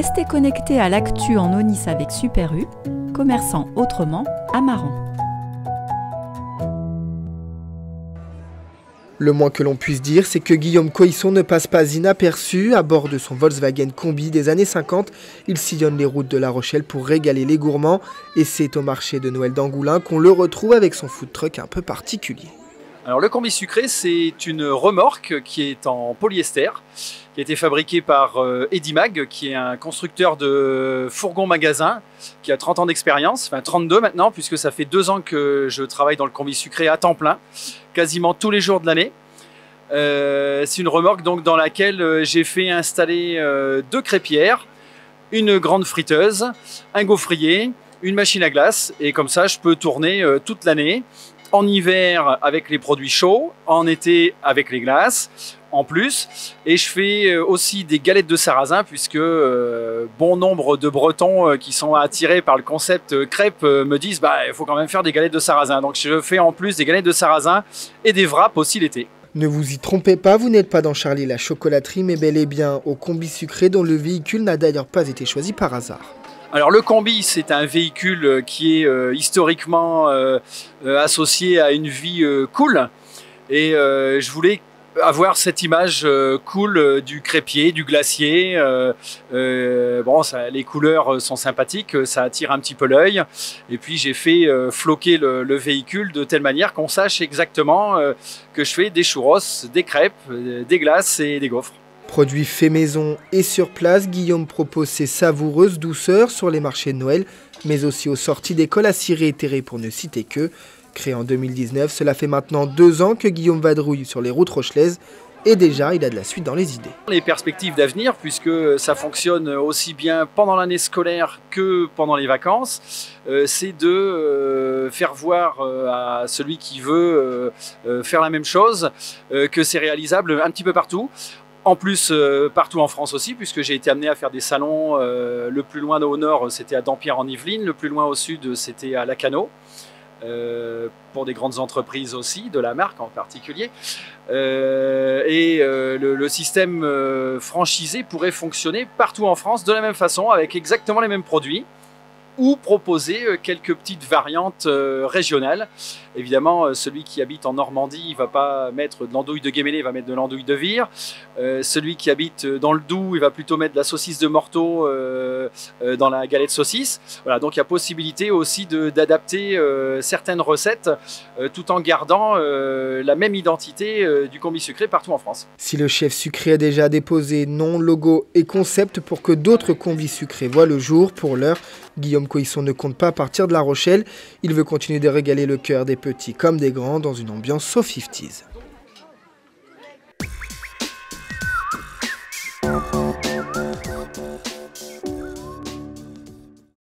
Restez connectés à l'actu en Aunis avec Super U, commerçant autrement à Maran. Le moins que l'on puisse dire, c'est que Guillaume Coisson ne passe pas inaperçu. À bord de son Volkswagen Combi des années 50, il sillonne les routes de La Rochelle pour régaler les gourmands. Et c'est au marché de Noël d'Angoulins qu'on le retrouve avec son food truck un peu particulier. Alors le combi sucré, c'est une remorque qui est en polyester, qui a été fabriquée par Edimag, qui est un constructeur de fourgons magasins, qui a 30 ans d'expérience, enfin 32 maintenant, puisque ça fait 2 ans que je travaille dans le combi sucré à temps plein, quasiment tous les jours de l'année. C'est une remorque donc dans laquelle j'ai fait installer 2 crêpières, une grande friteuse, un gaufrier, une machine à glace, et comme ça je peux tourner toute l'année. En hiver avec les produits chauds, en été avec les glaces, en plus. Et je fais aussi des galettes de sarrasin, puisque bon nombre de Bretons qui sont attirés par le concept crêpe me disent il faut quand même faire des galettes de sarrasin. Donc je fais en plus des galettes de sarrasin et des wraps aussi l'été. Ne vous y trompez pas, vous n'êtes pas dans Charlie la chocolaterie, mais bel et bien au combi sucré dont le véhicule n'a d'ailleurs pas été choisi par hasard. Alors le combi, c'est un véhicule qui est historiquement associé à une vie cool, et je voulais avoir cette image cool du crêpier, du glacier. Bon, les couleurs sont sympathiques, ça attire un petit peu l'œil, et puis j'ai fait floquer le véhicule de telle manière qu'on sache exactement que je fais des churros, des crêpes, des glaces et des gaufres. Produit fait maison et sur place, Guillaume propose ses savoureuses douceurs sur les marchés de Noël, mais aussi aux sorties d'école à Ciré-et-Terre pour ne citer que. Créé en 2019, cela fait maintenant 2 ans que Guillaume vadrouille sur les routes rochelaises et déjà il a de la suite dans les idées. Les perspectives d'avenir, puisque ça fonctionne aussi bien pendant l'année scolaire que pendant les vacances, c'est de faire voir à celui qui veut faire la même chose que c'est réalisable un petit peu partout. En plus, partout en France aussi, puisque j'ai été amené à faire des salons. Le plus loin au nord, c'était à Dampierre en Yvelines. Le plus loin au sud, c'était à Lacanau. Pour des grandes entreprises aussi, de la marque en particulier. Le système franchisé pourrait fonctionner partout en France de la même façon, avec exactement les mêmes produits, ou proposer quelques petites variantes régionales. Évidemment, celui qui habite en Normandie, il ne va pas mettre de l'andouille de Guéméné, il va mettre de l'andouille de Vire. Celui qui habite dans le Doubs, il va plutôt mettre de la saucisse de Morteau dans la galette saucisse. Voilà, donc il y a possibilité aussi d'adapter certaines recettes tout en gardant la même identité du combi sucré partout en France. Si le chef sucré a déjà déposé nom, logo et concept pour que d'autres combis sucrés voient le jour, pour l'heure, Guillaume Coisson ne compte pas partir de La Rochelle. Il veut continuer de régaler le cœur des petits comme des grands dans une ambiance so 50s.